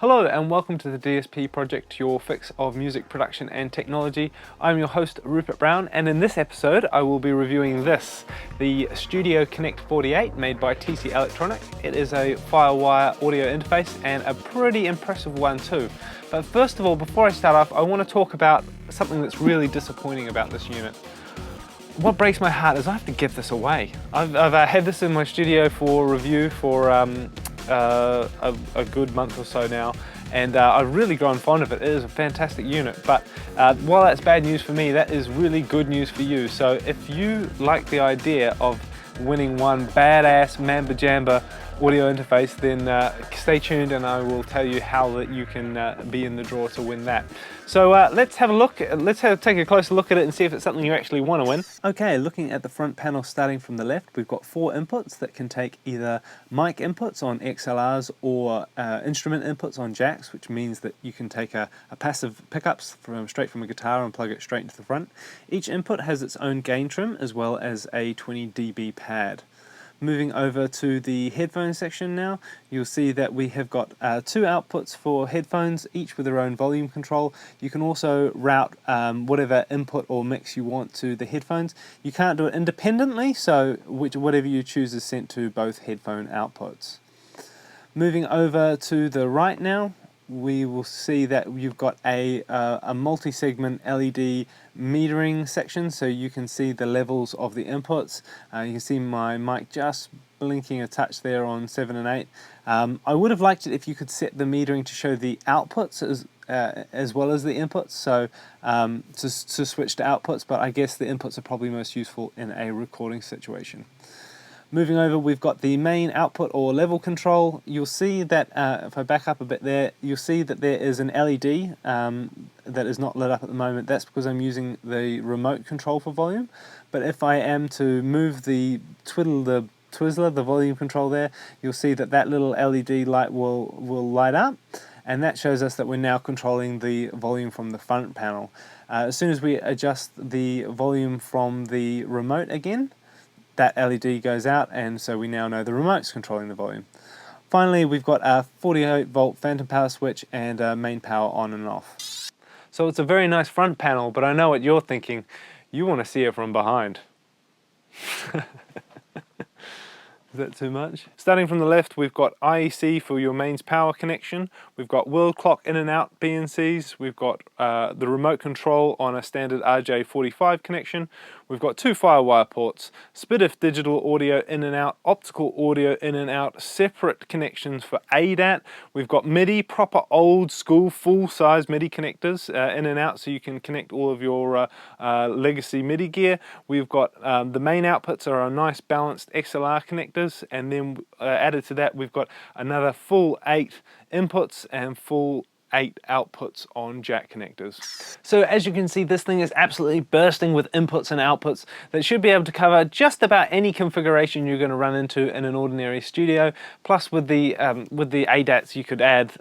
Hello and welcome to the DSP project, your fix of music production and technology. I'm your host Rupert Brown, and in this episode I will be reviewing this, the StudioKonnekt 48 made by TheDSPproject. It is a Firewire audio interface and a pretty impressive one too. But first of all, before I start off, I want to talk about something that's really disappointing about this unit. What breaks my heart is I have to give this away. I've had this in my studio for review for a good month or so now, and I've really grown fond of it. It is a fantastic unit, but while that's bad news for me, that is really good news for you. So if you like the idea of winning one badass Mamba Jamba audio interface, then stay tuned and I will tell you how that you can be in the draw to win that. So let's have a look, take a closer look at it and see if it's something you actually want to win. Okay, looking at the front panel starting from the left, we've got 4 inputs that can take either mic inputs on XLRs or instrument inputs on jacks, which means that you can take a passive pickups straight from a guitar and plug it straight into the front. Each input has its own gain trim as well as a 20 dB pad. Moving over to the headphone section now, you'll see that we have got 2 outputs for headphones, each with their own volume control. You can also route whatever input or mix you want to the headphones. You can't do it independently, so whatever you choose is sent to both headphone outputs. Moving over to the right now, we will see that you've got a multi-segment LED metering section, so you can see the levels of the inputs. You can see my mic just blinking a touch there on 7 and 8. I would have liked it if you could set the metering to show the outputs as well as the inputs, so to switch to outputs, but I guess the inputs are probably most useful in a recording situation. Moving over, we've got the main output or level control. You'll see that, if I back up a bit there, you'll see that there is an LED that is not lit up at the moment. That's because I'm using the remote control for volume. But if I am to move the Twizzler, the volume control there, you'll see that that little LED light will light up. And that shows us that we're now controlling the volume from the front panel. As soon as we adjust the volume from the remote again, that LED goes out, and so we now know the remote's controlling the volume. Finally, we've got a 48 volt phantom power switch and main power on and off. So it's a very nice front panel, but I know what you're thinking. You want to see it from behind. Is that too much? Starting from the left, we've got IEC for your mains power connection. We've got world clock in and out BNCs. We've got the remote control on a standard RJ45 connection. We've got 2 Firewire ports, SPDIF digital audio in and out, optical audio in and out, separate connections for ADAT. We've got MIDI, proper old school full-size MIDI connectors in and out, so you can connect all of your legacy MIDI gear. We've got the main outputs are a nice balanced XLR connectors, and then added to that we've got another full 8 inputs and full 8 outputs on jack connectors. So as you can see, this thing is absolutely bursting with inputs and outputs that should be able to cover just about any configuration you're going to run into in an ordinary studio. Plus with the ADATs you could add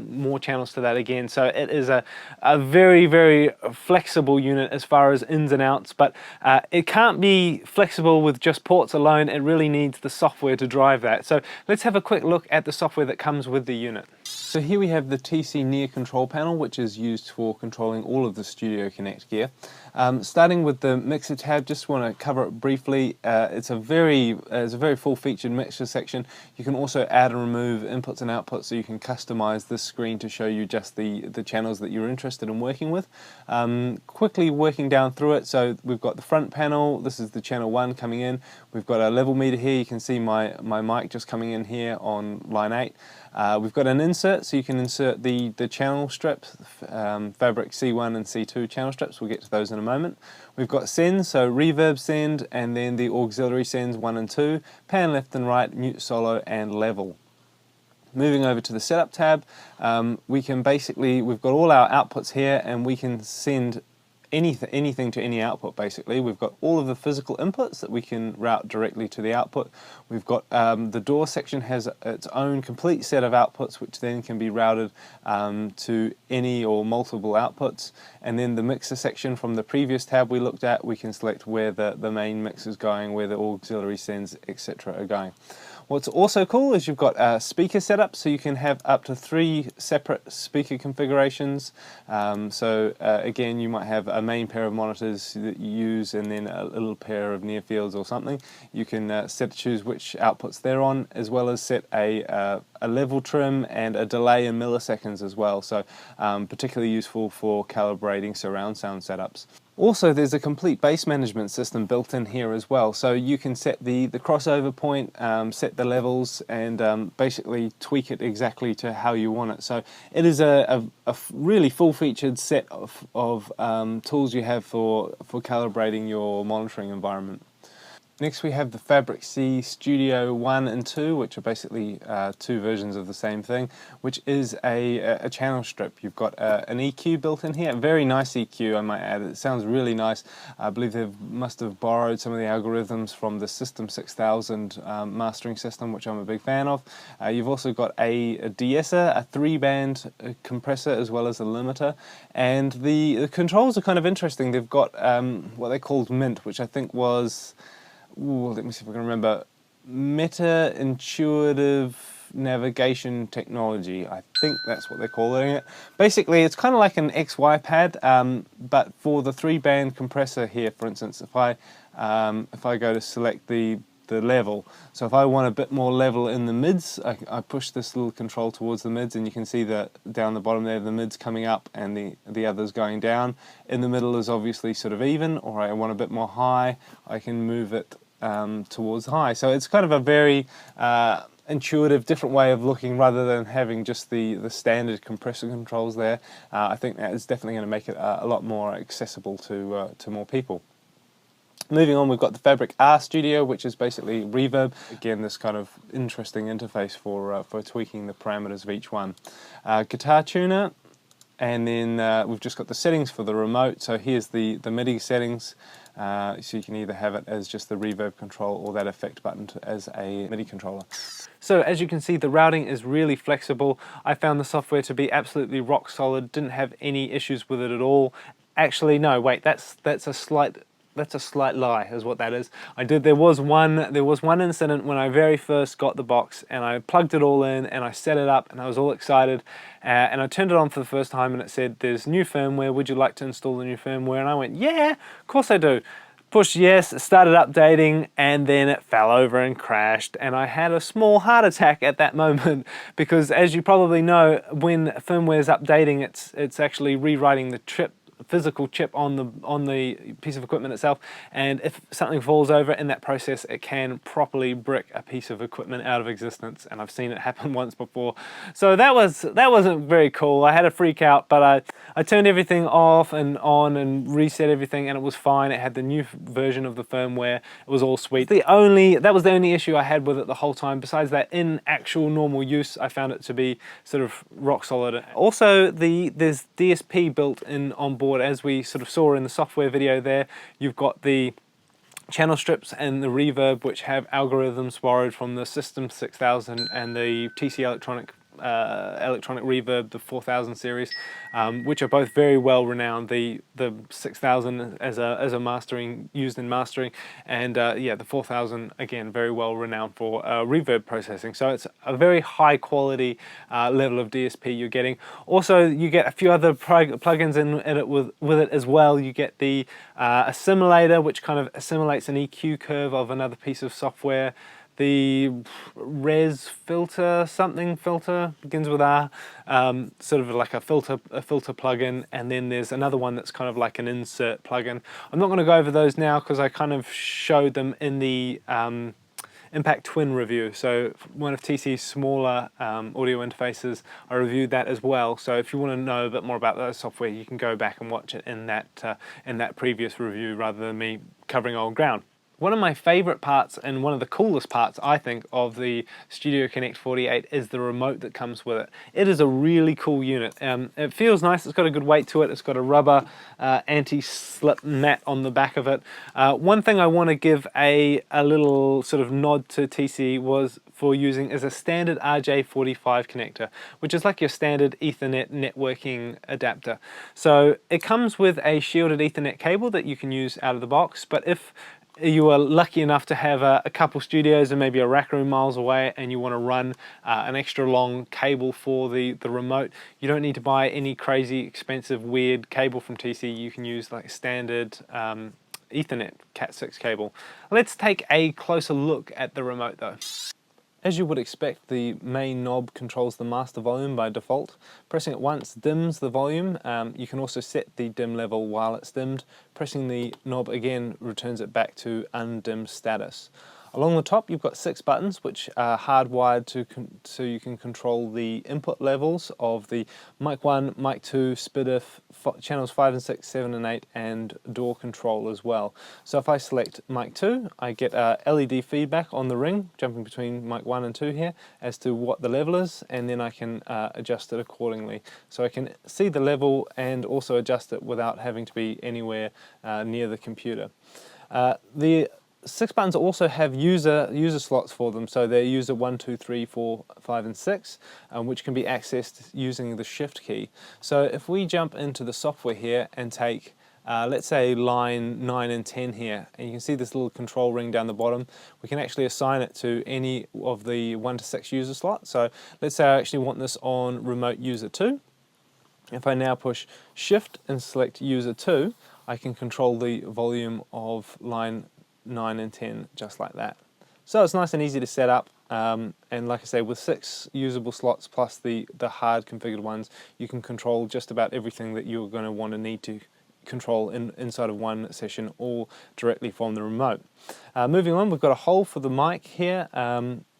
more channels to that again. So it is a very, very flexible unit as far as ins and outs, but it can't be flexible with just ports alone. It really needs the software to drive that. So let's have a quick look at the software that comes with the unit. So here we have the TC Near control panel, which is used for controlling all of the StudioKonnekt gear. Starting with the mixer tab, just want to cover it briefly. It's a very full-featured mixer section. You can also add and remove inputs and outputs, so you can customize this screen to show you just the channels that you're interested in working with. Quickly working down through it, so we've got the front panel. This is the channel 1 coming in. We've got a level meter here. You can see my mic just coming in here on line 8. We've got an insert, so you can insert the channel strips, fabric C1 and C2 channel strips. We'll get to those in a moment. We've got sends, so reverb send, and then the auxiliary sends 1 and 2, pan left and right, mute solo, and level. Moving over to the setup tab, we've got all our outputs here, and we can send anything to any output basically. We've got all of the physical inputs that we can route directly to the output. We've got the DAW section has its own complete set of outputs which then can be routed to any or multiple outputs. And then the mixer section from the previous tab we looked at, we can select where the main mix is going, where the auxiliary sends, etc. are going. What's also cool is you've got a speaker setup, so you can have up to 3 separate speaker configurations. Again, you might have a main pair of monitors that you use and then a little pair of near fields or something. You can choose which outputs they're on, as well as set a level trim and a delay in milliseconds as well, so particularly useful for calibrating surround sound setups. Also, there's a complete bass management system built in here as well, so you can set the crossover point, set the levels, and basically tweak it exactly to how you want it. So it is a really full-featured set of tools you have for calibrating your monitoring environment. Next we have the Fabric C Studio 1 and 2, which are basically 2 versions of the same thing, which is a channel strip. You've got an EQ built in here, a very nice EQ I might add. It sounds really nice. I believe they must have borrowed some of the algorithms from the System 6000 mastering system, which I'm a big fan of. You've also got a de-esser, a 3-band compressor, as well as a limiter. And the controls are kind of interesting. They've got what they called Mint, which I think was... let me see if I can remember. Meta-intuitive navigation technology. I think that's what they're calling it. Basically, it's kind of like an XY pad, but for the 3-band compressor here, for instance, if I go to select the level, so if I want a bit more level in the mids, I push this little control towards the mids, and you can see that down the bottom there, the mids coming up and the others going down. In the middle is obviously sort of even, or I want a bit more high, I can move it towards high. So it's kind of a very intuitive, different way of looking rather than having just the standard compressor controls there. I think that is definitely going to make it a lot more accessible to more people. Moving on, we've got the Fabric R Studio, which is basically reverb. Again, this kind of interesting interface for tweaking the parameters of each one. Guitar tuner, and then we've just got the settings for the remote. So here's the MIDI settings. So you can either have it as just the reverb control or that effect button as a MIDI controller. So as you can see, the routing is really flexible. I found the software to be absolutely rock solid, didn't have any issues with it at all. Actually, no, wait, that's a slight lie, is what that is. There was one incident when I very first got the box, and I plugged it all in and I set it up and I was all excited, and I turned it on for the first time and it said, "There's new firmware, would you like to install the new firmware?" And I went, "Yeah, of course I do." Pushed yes, started updating, and then it fell over and crashed, and I had a small heart attack at that moment, because as you probably know, when firmware is updating, it's actually rewriting the physical chip on the piece of equipment itself, and if something falls over in that process, it can properly brick a piece of equipment out of existence, and I've seen it happen once before. So that wasn't very cool. I had a freak out, but I turned everything off and on and reset everything, and it was fine. It had the new version of the firmware. It was all sweet. That was the only issue I had with it the whole time. Besides that, in actual normal use, I found it to be sort of rock solid. Also, there's DSP built in on board, as we sort of saw in the software video there. You've got the channel strips and the reverb, which have algorithms borrowed from the System 6000 and the TC electronic reverb, the 4000 series, which are both very well renowned. The 6000 as a mastering, used in mastering, and yeah, the 4000 again very well renowned for reverb processing. So it's a very high quality level of DSP you're getting. Also, you get a few other plugins in it with it as well. You get the assimilator, which kind of assimilates an EQ curve of another piece of software. The res filter, begins with R, sort of like a filter plugin, and then there's another one that's kind of like an insert plugin. I'm not going to go over those now because I kind of showed them in the Impact Twin review. So one of TC's smaller audio interfaces, I reviewed that as well. So if you want to know a bit more about that software, you can go back and watch it in that previous review rather than me covering old ground. One of my favorite parts and one of the coolest parts, I think, of the StudioKonnekt 48 is the remote that comes with it. It is a really cool unit. It feels nice, it's got a good weight to it, it's got a rubber anti-slip mat on the back of it. One thing I want to give a little sort of nod to TC was for using is a standard RJ45 connector, which is like your standard Ethernet networking adapter. So it comes with a shielded Ethernet cable that you can use out of the box, but if you are lucky enough to have a couple studios and maybe a rack room miles away and you want to run an extra long cable for the remote, you don't need to buy any crazy expensive weird cable from TC. You can use like standard Ethernet Cat6 cable. Let's take a closer look at the remote though. As you would expect, the main knob controls the master volume by default. Pressing it once dims the volume. You can also set the dim level while it's dimmed. Pressing the knob again returns it back to undimmed status. Along the top you've got 6 buttons which are hardwired so you can control the input levels of the mic 1, mic 2, SPDIF, channels 5 and 6, 7 and 8 and door control as well. So if I select mic 2 I get LED feedback on the ring jumping between mic 1 and 2 here as to what the level is, and then I can adjust it accordingly. So I can see the level and also adjust it without having to be anywhere near the computer. The 6 buttons also have user slots for them, so they're user 1, 2, 3, 4, 5 and 6, which can be accessed using the shift key. So if we jump into the software here and take let's say line 9 and 10 here, and you can see this little control ring down the bottom, we can actually assign it to any of the 1 to 6 user slots. So let's say I actually want this on remote user 2. If I now push shift and select user 2, I can control the volume of line 9 and 10 just like that. So it's nice and easy to set up, and like I say, with 6 usable slots plus the hard configured ones, you can control just about everything that you're going to want to need to control inside of one session, all directly from the remote. Moving on, we've got a hole for the mic here.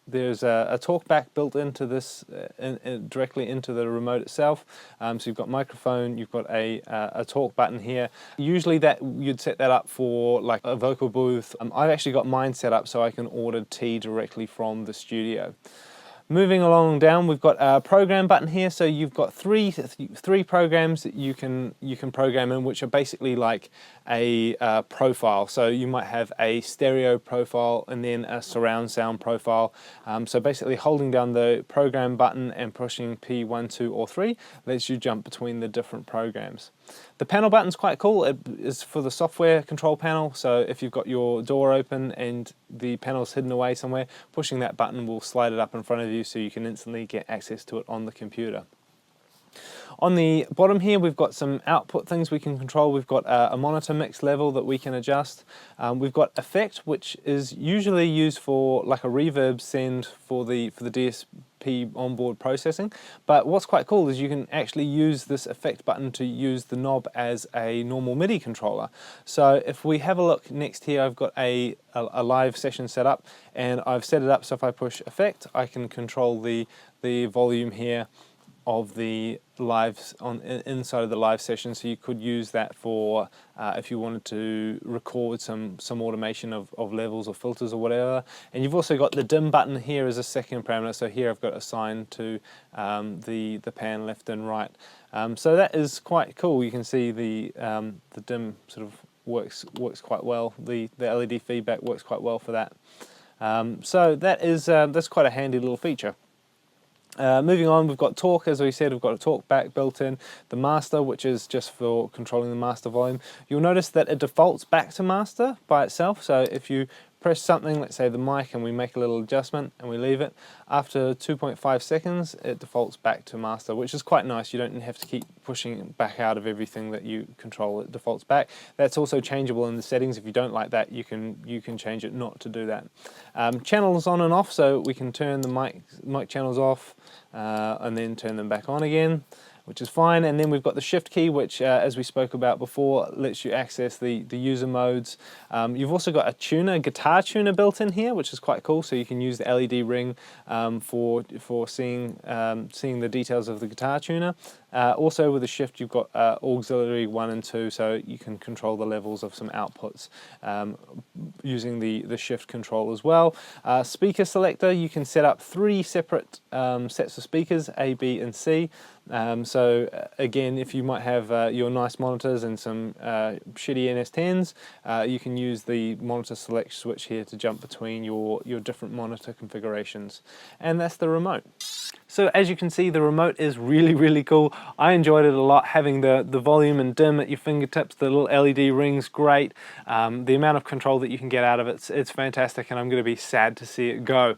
There's a talkback built into this, directly into the remote itself. So you've got microphone, you've got a talk button here. Usually that you'd set that up for like a vocal booth. I've actually got mine set up so I can order tea directly from the studio. Moving along down, we've got a program button here. So you've got three programs that you can program in, which are basically like a profile. So you might have a stereo profile and then a surround sound profile. So basically holding down the program button and pushing P1, 2 or 3 lets you jump between the different programs. The panel button's quite cool. It is for the software control panel, so if you've got your door open and the panel's hidden away somewhere, pushing that button will slide it up in front of you so you can instantly get access to it on the computer. On the bottom here we've got some output things we can control. We've got a monitor mix level that we can adjust. We've got effect, which is usually used for like a reverb send for the DSP onboard processing. But what's quite cool is you can actually use this effect button to use the knob as a normal MIDI controller. So if we have a look next here, I've got a live session set up, and I've set it up so if I push effect I can control the volume here of the lives inside of the live session. So you could use that for if you wanted to record some automation of levels or filters or whatever. And you've also got the dim button here as a second parameter. So here I've got assigned to the pan left and right. So that is quite cool. You can see the dim sort of works quite well. The LED feedback works quite well for that. So that's quite a handy little feature. Moving on, we've got talk, as we said, we've got a talk back built in, the master, which is just for controlling the master volume. You'll notice that it defaults back to master by itself, so if you press something, let's say the mic, and we make a little adjustment and we leave it, after 2.5 seconds it defaults back to master, which is quite nice. You don't have to keep pushing it back out of everything that you control. It defaults back. That's also changeable in the settings. If you don't like that, you can change it not to do that. Channels on and off, so we can turn the mic channels off and then turn them back on again, which is fine. And then we've got the shift key, which as we spoke about before, lets you access the user modes. You've also got a guitar tuner built in here, which is quite cool. So you can use the LED ring for seeing the details of the guitar tuner. Also with the shift you've got auxiliary 1 and 2, so you can control the levels of some outputs using the shift control as well. Speaker selector, you can set up 3 separate sets of speakers, A, B and C. So again, if you might have your nice monitors and some shitty NS10s, you can use the monitor select switch here to jump between your different monitor configurations. And that's the remote. So as you can see, the remote is really cool. I enjoyed it a lot, having the volume and dim at your fingertips, the little LED rings, great. The amount of control that you can get out of it's fantastic, and I'm going to be sad to see it go.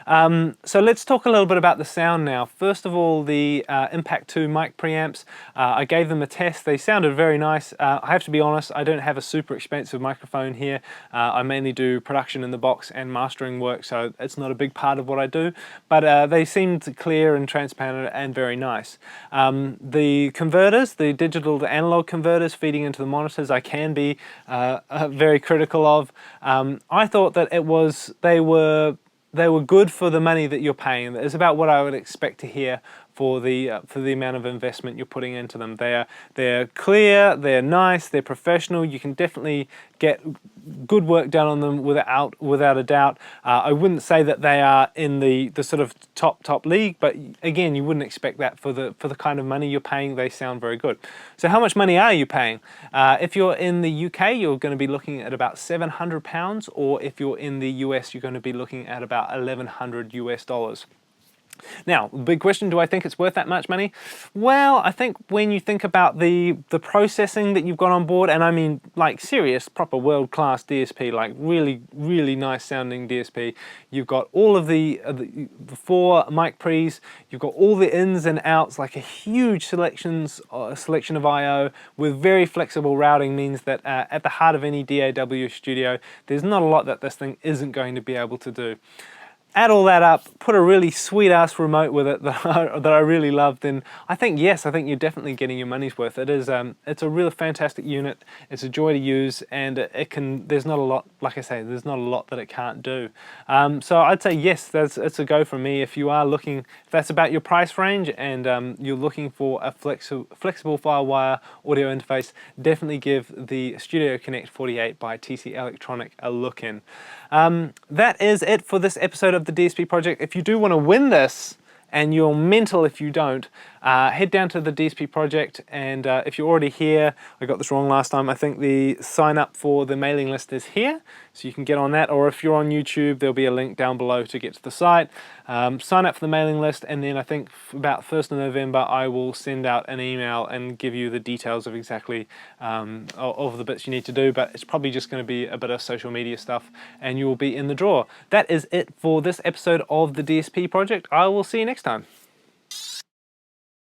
So let's talk a little bit about the sound now. First of all, the Impact 2 mic preamps. I gave them a test. They sounded very nice. I have to be honest, I don't have a super expensive microphone here. I mainly do production in the box and mastering work, so it's not a big part of what I do, but they seemed clear and transparent and very nice. The converters, the digital to analog converters feeding into the monitors, I can be very critical of. I thought that they were good for the money that you're paying. It's about what I would expect to hear for the amount of investment you're putting into them. They're clear, they're nice, they're professional. You can definitely get good work done on them without a doubt. I wouldn't say that they are in the sort of top league, but again, you wouldn't expect that for the kind of money you're paying. They sound very good. So how much money are you paying? If you're in the UK, you're going to be looking at about £700, or if you're in the US, you're going to be looking at about $1,100 US. Now, the big question, do I think it's worth that much money? Well, I think when you think about the processing that you've got on board, and I mean like serious, proper world-class DSP, like really nice sounding DSP. You've got all of the 4 mic pre's, you've got all the ins and outs, like a huge selection of I/O with very flexible routing, means that at the heart of any DAW studio, there's not a lot that this thing isn't going to be able to do. Add all that up, put a really sweet-ass remote with it that I really loved, and I think you're definitely getting your money's worth. It's a real fantastic unit. It's a joy to use, and there's not a lot, like I say, there's not a lot that it can't do. So I'd say yes, it's a go from me. If you are looking, if that's about your price range, and you're looking for a flexible FireWire audio interface, definitely give the StudioKonnekt 48 by TC Electronic a look in. That is it for this episode of the DSP Project. If you do want to win this, and you're mental if you don't, head down to the DSP Project, and if you're already here, I got this wrong last time, I think the sign up for the mailing list is here, so you can get on that, or if you're on YouTube, there'll be a link down below to get to the site. Sign up for the mailing list, and then I think about 1st of November I will send out an email and give you the details of exactly of the bits you need to do, but it's probably just going to be a bit of social media stuff, and you will be in the draw. That is it for this episode of the DSP Project. I will see you next time.